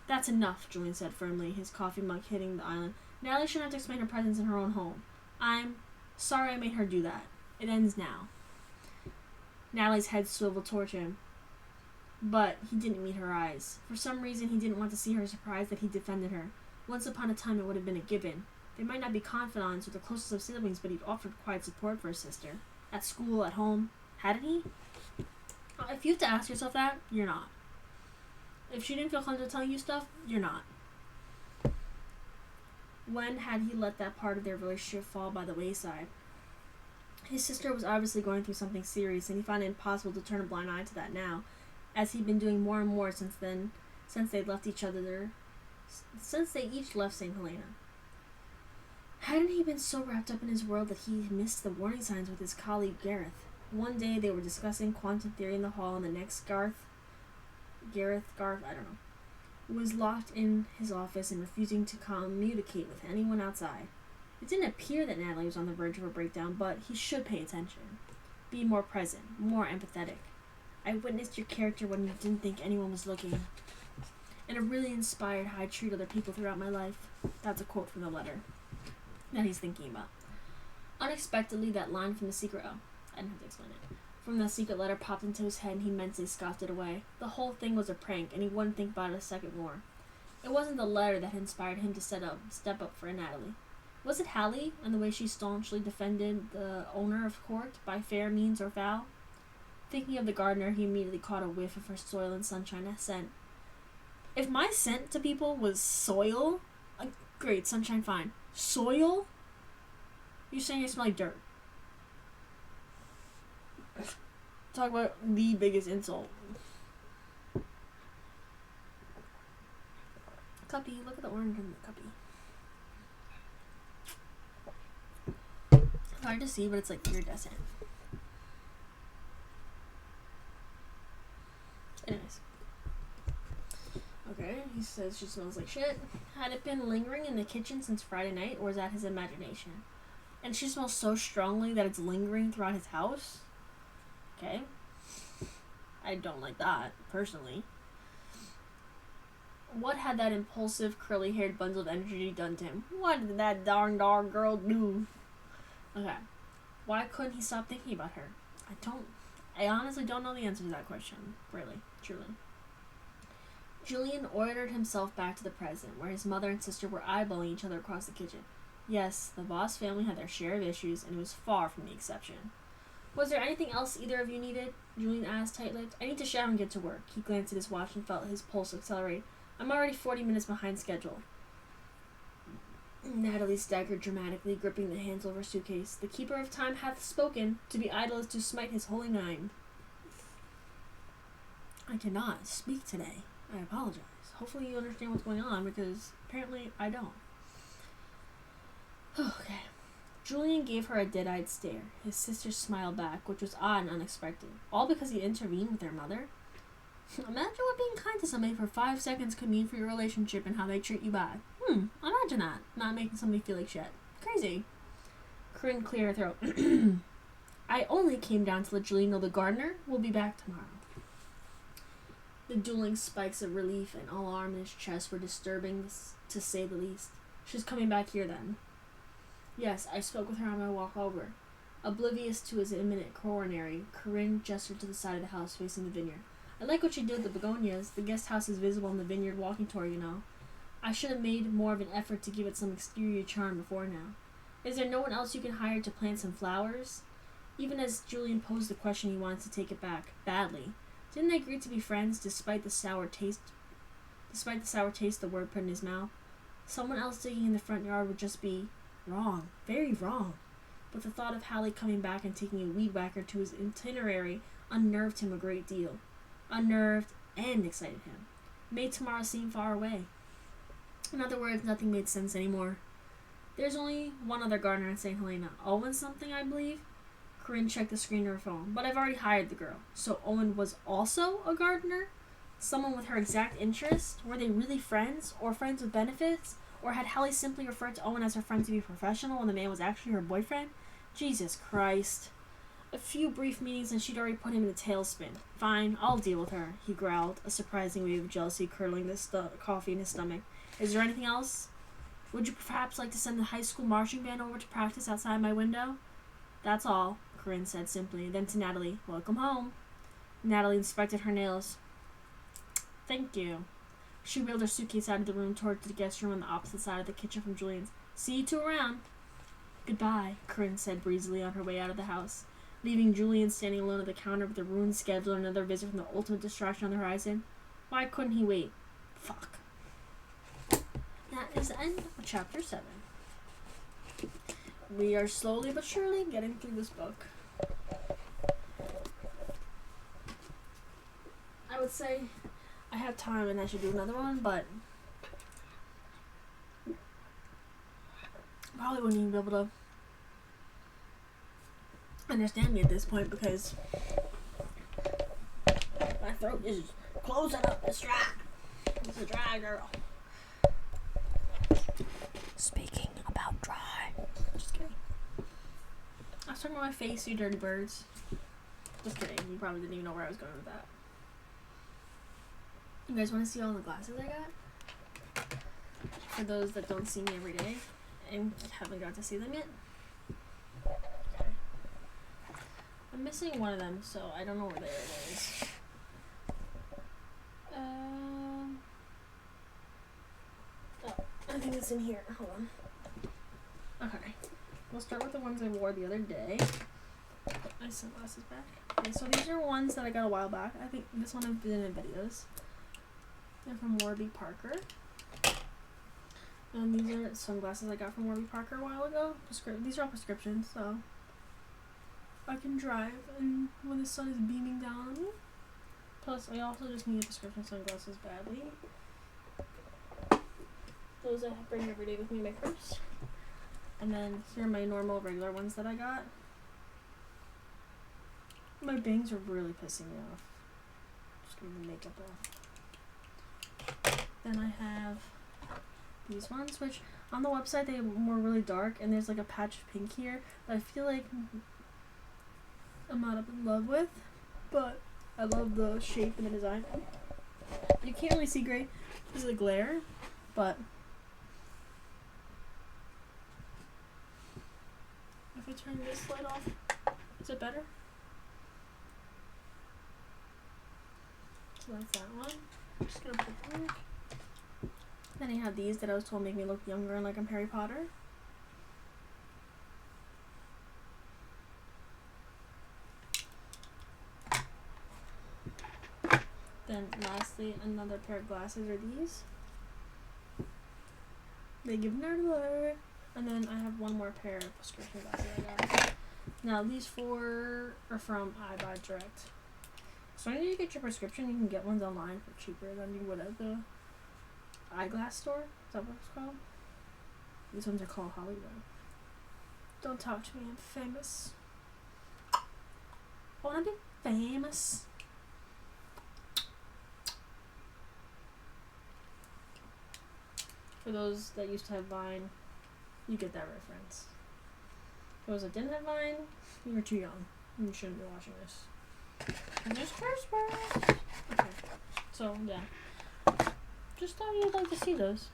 That's enough, Julian said firmly, his coffee mug hitting the island. Natalie shouldn't have to explain her presence in her own home. I'm sorry I made her do that. It ends now. Natalie's head swiveled toward him. But he didn't meet her eyes. For some reason, he didn't want to see her surprised that he defended her. Once upon a time, it would have been a given. They might not be confidants or the closest of siblings, but he'd offered quiet support for his sister. At school, at home. Hadn't he? If you have to ask yourself that, you're not. If she didn't feel comfortable telling you stuff, you're not. When had he let that part of their relationship fall by the wayside? His sister was obviously going through something serious, and he found it impossible to turn a blind eye to that now, as he'd been doing more and more since they each left St. Helena. Hadn't he been so wrapped up in his world that he missed the warning signs with his colleague Gareth? One day they were discussing quantum theory in the hall, and the next Garth, was locked in his office and refusing to communicate with anyone outside. It didn't appear that Natalie was on the verge of a breakdown, but he should pay attention. Be more present, more empathetic. I witnessed your character when you didn't think anyone was looking. And it really inspired how I treat other people throughout my life. That's a quote from the letter that he's thinking about. Unexpectedly, that line from the secret... Oh, I didn't have to explain it. From the secret letter popped into his head and he mentally scoffed it away. The whole thing was a prank, and he wouldn't think about it a second more. It wasn't the letter that inspired him to step up for Natalie. Was it Hallie, and the way she staunchly defended the owner of court, by fair means or foul? Thinking of the gardener, he immediately caught a whiff of her soil and sunshine scent. If my scent to people was soil, great, sunshine, fine. Soil? You're saying I smell like dirt. Talk about the biggest insult. Cuppy, look at the orange in the cuppy. It's hard to see, but it's like iridescent. Anyways. Okay, he says she smells like shit. Had it been lingering in the kitchen since Friday night, or is that his imagination? And she smells so strongly that it's lingering throughout his house? Okay. I don't like that, personally. What had that impulsive, curly-haired bundle of energy done to him? What did that darn dog girl do? Okay. Why couldn't he stop thinking about her? I honestly don't know the answer to that question. Really. Truly. Julian ordered himself back to the present, where his mother and sister were eyeballing each other across the kitchen. Yes, the Voss family had their share of issues, and it was far from the exception. Was there anything else either of you needed? Julian asked, tight-lipped. I need to shower and get to work. He glanced at his watch and felt his pulse accelerate. I'm already 40 minutes behind schedule. Natalie staggered dramatically, gripping the handle of her suitcase. The keeper of time hath spoken. To be idle is to smite his holy mind. I cannot speak today. I apologize. Hopefully you understand what's going on, because apparently I don't. Okay. Julian gave her a dead-eyed stare. His sister smiled back, which was odd and unexpected. All because he intervened with their mother? Imagine what being kind to somebody for 5 seconds could mean for your relationship and how they treat you bad. Imagine that. Not making somebody feel like shit. Crazy. Corinne cleared her throat. I only came down to let Julian know the gardener will be back tomorrow. The dueling spikes of relief and alarm in his chest were disturbing, to say the least. She's coming back here then. Yes, I spoke with her on my walk over. Oblivious to his imminent coronary, Corinne gestured to the side of the house facing the vineyard. I like what she did with the begonias. The guest house is visible in the vineyard walking tour, you know. I should have made more of an effort to give it some exterior charm before now. Is there no one else you can hire to plant some flowers? Even as Julian posed the question, he wanted to take it back, badly. Didn't they agree to be friends despite the sour taste the word put in his mouth? Someone else digging in the front yard would just be wrong, very wrong. But the thought of Hallie coming back and taking a weed whacker to his itinerary unnerved him a great deal. Unnerved and excited him. Made tomorrow seem far away. In other words, nothing made sense anymore. There's only one other gardener in St. Helena. Owen something, I believe? Corinne checked the screen of her phone. But I've already hired the girl. So Owen was also a gardener? Someone with her exact interest? Were they really friends? Or friends with benefits? Or had Hallie simply referred to Owen as her friend to be professional when the man was actually her boyfriend? Jesus Christ. A few brief meetings and she'd already put him in a tailspin. Fine, I'll deal with her, he growled, a surprising wave of jealousy curdling the coffee in his stomach. Is there anything else? Would you perhaps like to send the high school marching band over to practice outside my window? That's all, Corinne said simply. Then to Natalie, welcome home. Natalie inspected her nails. Thank you. She wheeled her suitcase out of the room toward the guest room on the opposite side of the kitchen from Julian's. See you two around. Goodbye, Corinne said breezily on her way out of the house, leaving Julian standing alone at the counter with the ruined schedule and another visit from the ultimate distraction on the horizon. Why couldn't he wait? Fuck. That is the end of chapter 7. We are slowly but surely getting through this book. I would say I have time and I should do another one, but probably wouldn't even be able to understand me at this point because my throat is closing up. It's dry. It's a dry girl. Speaking about dry. Just kidding. I was talking about my face, you dirty birds. Just kidding. You probably didn't even know where I was going with that. You guys want to see all the glasses I got? For those that don't see me every day and haven't got to see them yet. Okay. I'm missing one of them, so I don't know where there it is. Oh, I think it's in here. Hold on. Okay. We'll start with the ones I wore the other day. Put my sunglasses back. Okay, so these are ones that I got a while back. I think this one I've been in videos. They're from Warby Parker. And these are sunglasses I got from Warby Parker a while ago. These are all prescriptions, so I can drive and when the sun is beaming down on me. Plus, I also just need prescription sunglasses badly. Those I bring every day with me in my purse. And then here are my normal regular ones that I got. My bangs are really pissing me off. Just getting the makeup off. Then I have these ones, which on the website they were really dark, and there's like a patch of pink here that I feel like I'm not up in love with, but I love the shape and the design. You can't really see great because of the glare, but if I turn this light off, is it better? So that's that one. I'm just gonna put that back. Then I have these that I was told make me look younger and like I'm Harry Potter. lastly, another pair of glasses are these. They give nerd alert. And then I have one more pair of prescription glasses I got. Now, these 4 are from I Buy Direct. So when you get your prescription, you can get ones online for cheaper than you would at the eyeglass store. Is that what it's called? These ones are called Hollywood. Don't talk to me, I'm famous. I wanna be famous. For those that used to have Vine, you get that reference. For those that didn't have Vine, you were too young. You shouldn't be watching this. And there's curse words. Okay. So, yeah. Just thought you'd like to see those.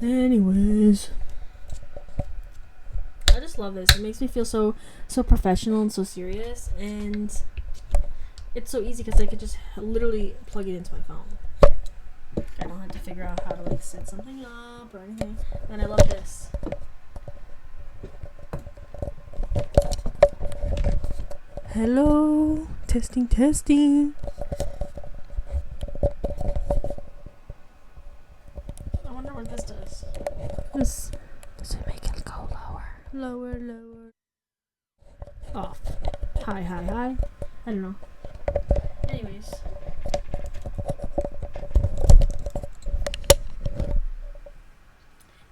Anyways. I just love this. It makes me feel so professional and so serious. And it's so easy because I could just literally plug it into my phone. I don't have to figure out how to like set something up or anything. And I love this. Hello, testing. I wonder what this does. Does it make it go lower? Lower. Off. High. I don't know. Anyways.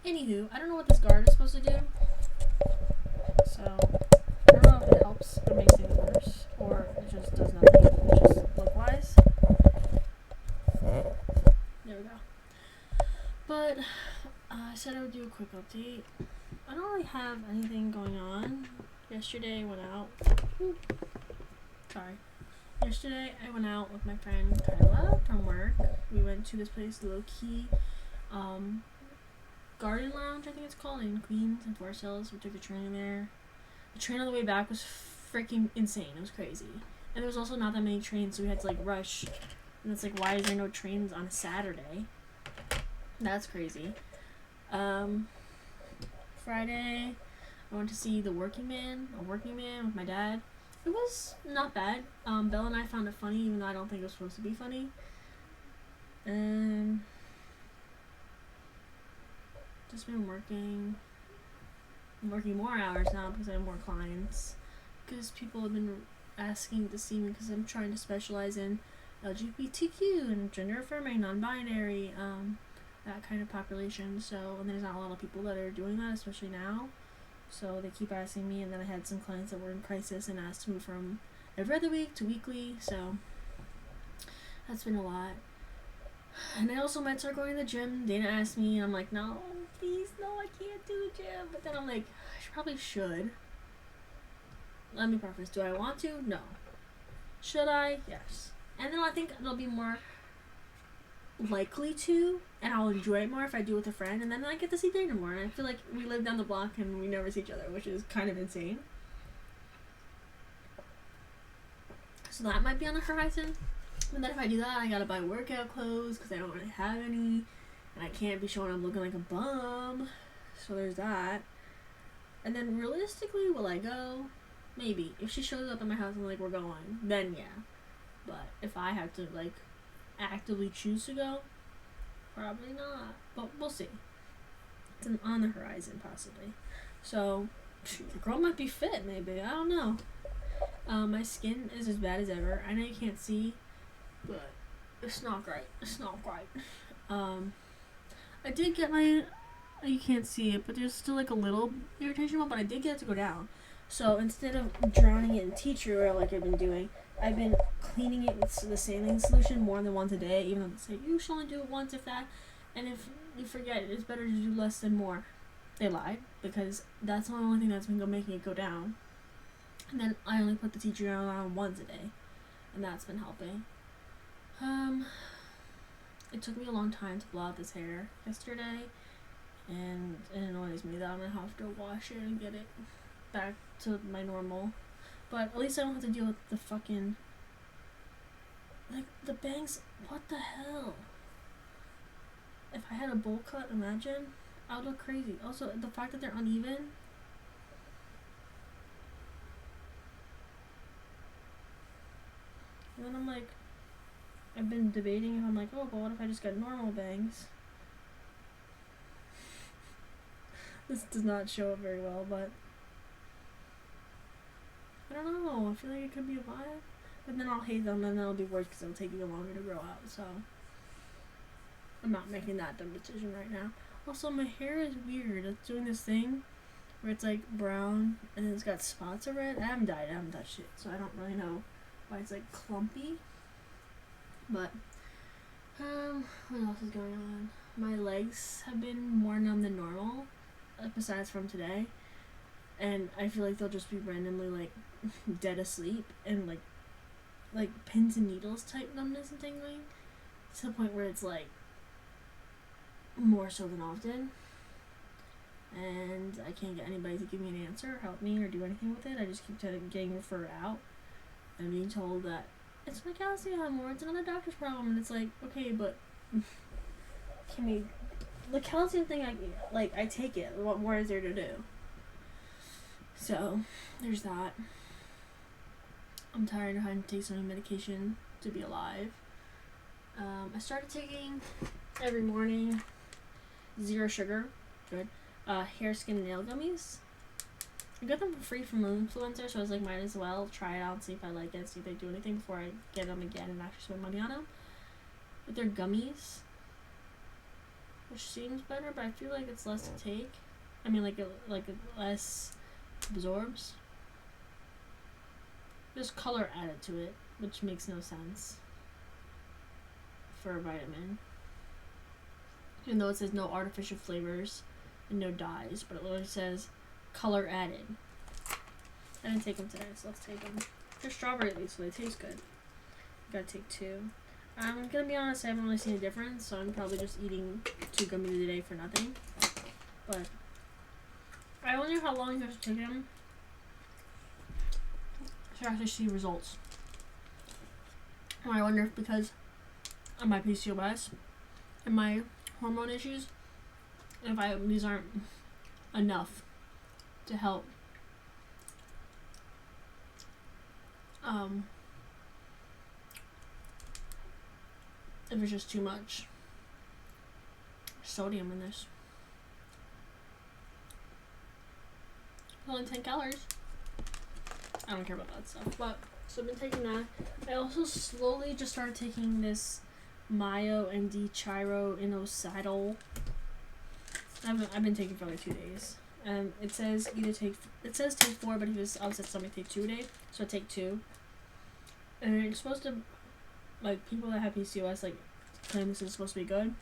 Anywho, I don't know what this guard is supposed to do. So, I don't know if it helps or makes things worse, or it just does nothing. It's just look-wise. There we go. But, I said I would do a quick update. I don't really have anything going on. Yesterday I went out. Yesterday I went out with my friend Kyla from work. We went to this place, Low Key, Garden Lounge, I think it's called, in Queens and Forest Hills. We took the train there. The train on the way back was freaking insane. It was crazy. And there was also not that many trains, so we had to like rush. And it's like, why is there no trains on a Saturday? That's crazy. Friday, I went to see A Working Man with my dad. It was not bad. Belle and I found it funny, even though I don't think it was supposed to be funny. Just been working. I'm working more hours now because I have more clients. Because people have been asking to see me because I'm trying to specialize in LGBTQ and gender affirming, non-binary, that kind of population. So, and there's not a lot of people that are doing that, especially now. So they keep asking me, and then I had some clients that were in crisis and asked to move from every other week to weekly. So that's been a lot. And I also might start going to the gym. Dana asked me, and I'm like, no, please, no, I can't do the gym. But then I'm like, I probably should. Let me preface, do I want to? No. Should I? Yes. And then I think it'll be more likely to, and I'll enjoy it more if I do it with a friend, and then I get to see Dana more. And I feel like we live down the block and we never see each other, which is kind of insane. So that might be on the horizon. And then if I do that, I gotta buy workout clothes because I don't really have any, and I can't be showing I'm looking like a bum. So there's that. And then realistically, will I go? Maybe. If she shows up at my house and like we're going, then yeah. But if I have to like actively choose to go, probably not. But we'll see. It's on the horizon possibly. So the girl might be fit. Maybe, I don't know. My skin is as bad as ever. I know you can't see, but it's not great. I did get my, you can't see it, but there's still like a little irritation, but I did get it to go down. So instead of drowning it in tea tree oil like I've been doing, I've been cleaning it with the saline solution more than once a day, even though they say you should only do it once if that. And if you forget, it's better to do less than more. They lied, because that's the only thing that's been making it go down. And then I only put the tea tree oil on once a day, and that's been helping. It took me a long time to blow out this hair yesterday, and it annoys me that I'm gonna have to wash it and get it back to my normal. But at least I don't have to deal with the fucking, like, the bangs. What the hell? If I had a bowl cut, imagine, I would look crazy. Also, the fact that they're uneven. And then I'm like, I've been debating if I'm like, oh, but what if I just got normal bangs? This does not show up very well, but I don't know. I feel like it could be a vibe. But then I'll hate them, and then I'll be worried because it'll take even longer to grow out. So I'm not making that dumb decision right now. Also, my hair is weird. It's doing this thing where it's like brown and it's got spots of red. I haven't dyed it. I haven't touched it, so I don't really know why it's like clumpy. But what else is going on? My legs have been more numb than normal, besides from today, and I feel like they'll just be randomly like dead asleep and like pins and needles type numbness and tingling to the point where it's like more so than often, and I can't get anybody to give me an answer or help me or do anything with it. I just keep getting referred out and being told that it's my calcium or it's another doctor's problem, and it's like, okay, but can we, the calcium thing, I take it. What more is there to do? So there's that. I'm tired of having to take so many medication to be alive. I started taking every morning 0 sugar, good, hair, skin, and nail gummies. I got them for free from an influencer, so I was like, might as well try it out and see if I like it, see if they do anything before I get them again and actually spend money on them. But they're gummies, which seems better, but I feel like it's less to take. I mean, like it less absorbs. There's color added to it, which makes no sense for a vitamin. Even though it says no artificial flavors and no dyes, but it literally says color added. I didn't take them today, so let's take them. They're strawberry at least, so they taste good. Gotta take 2. I'm gonna be honest, I haven't really seen a difference, so I'm probably just eating 2 gummies a day for nothing. But I wonder how long you have to take them to actually see results. And I wonder if because of my PCOS and my hormone issues, if these aren't enough to help if it's just too much sodium in this. It's only 10 calories. I don't care about that stuff. But so I've been taking that. I also slowly just started taking this Myo and D-Chiro Inositol. I've been taking for like 2 days. And it says take 4, but he was obviously somebody take 2 a day, so I take 2. And it's supposed to, like, people that have PCOS like claim this is supposed to be good.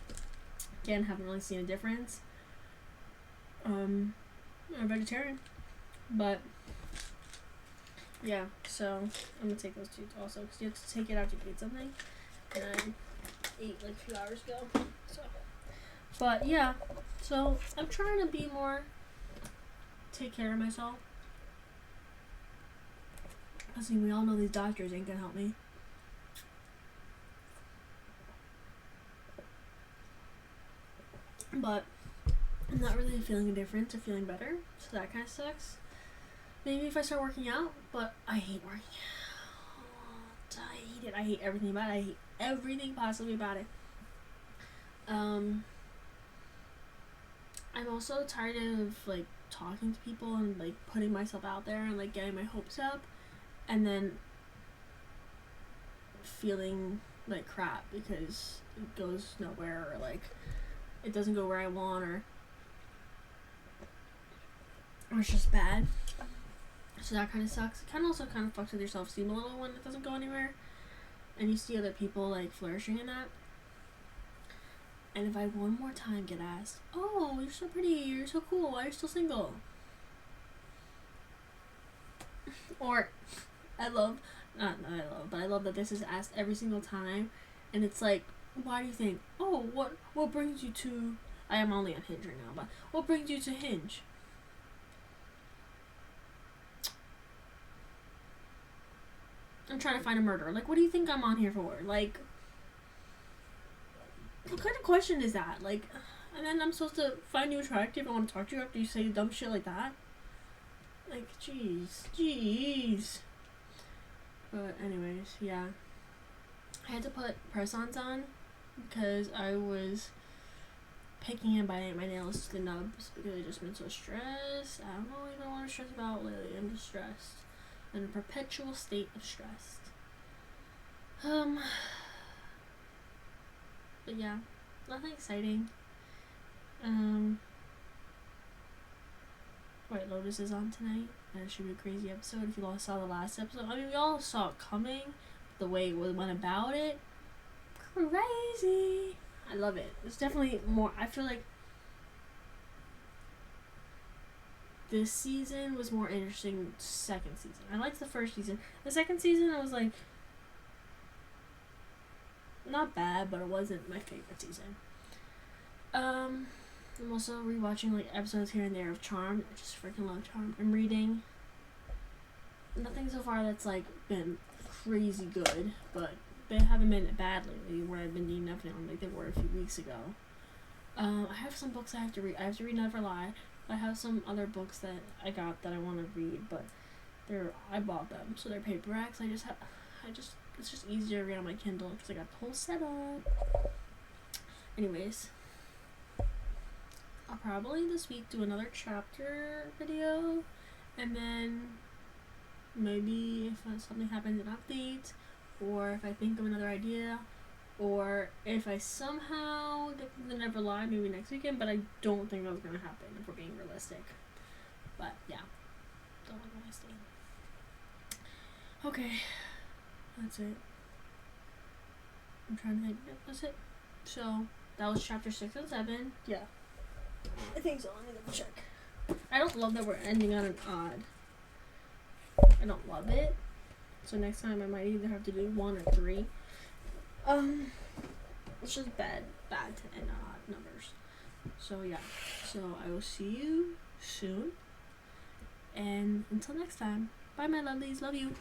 Again, haven't really seen a difference. I'm vegetarian, but yeah. So I'm gonna take those 2 also, because you have to take it after you eat something, and I ate like 2 hours ago. So, but yeah. So I'm trying to be more. Take care of myself. I mean, we all know these doctors ain't gonna help me. But I'm not really feeling a difference or feeling better, so that kind of sucks. Maybe if I start working out, but I hate working out. I hate it. I hate everything about it. I hate everything possibly about it. I'm also tired of like talking to people and like putting myself out there and like getting my hopes up and then feeling like crap because it goes nowhere or like it doesn't go where I want or it's just bad. So that kind of sucks. It also kind of fucks with your self-esteem a little when it doesn't go anywhere and you see other people like flourishing in that. And if I one more time get asked, oh, you're so pretty, you're so cool, why are you still single? Or, I love that this is asked every single time. And it's like, why do you think, oh, what brings you to, I am only on Hinge right now, but what brings you to Hinge? I'm trying to find a murderer. Like, what do you think I'm on here for? Like, what kind of question is that? Like, and then I'm supposed to find you attractive and want to talk to you after you say dumb shit like that? Like, jeez. But anyways, yeah. I had to put press-ons on because I was picking and biting my nails to the nubs because I just been so stressed. I don't know what I want to stress about lately. I'm just stressed. In a perpetual state of stress. But yeah, nothing exciting. White Lotus is on tonight. That should be a crazy episode. If you all saw the last episode, I mean, we all saw it coming. The way it went about it, crazy. I love it. It's definitely more. I feel like this season was more interesting than second season. I liked the first season. The second season, I was like, not bad, but it wasn't my favorite season. I'm also rewatching like episodes here and there of Charmed. I just freaking love Charmed. I'm reading. Nothing so far that's like been crazy good, but they haven't been bad lately. Where I've been needing up on like they were a few weeks ago. I have some books I have to read. I have to read Never Lie. I have some other books that I got that I want to read, but I bought them, so they're paperbacks. It's just easier to read on my Kindle because I got the whole setup. Anyways, I'll probably this week do another chapter video, and then maybe if something happens, an update, or if I think of another idea, or if I somehow get the Never Lie, maybe next weekend, but I don't think that's gonna happen if we're being realistic. But yeah, don't want to stay. Okay, that's it. I'm trying to think. Yep, that's it. So that was chapter 6 and 7. Yeah, I think so. Let me double check. I don't love that we're ending on an odd. I don't love it. So next time I might either have to do 1 or 3. It's just bad to end on odd numbers. So yeah. So I will see you soon. And until next time, bye my lovelies. Love you.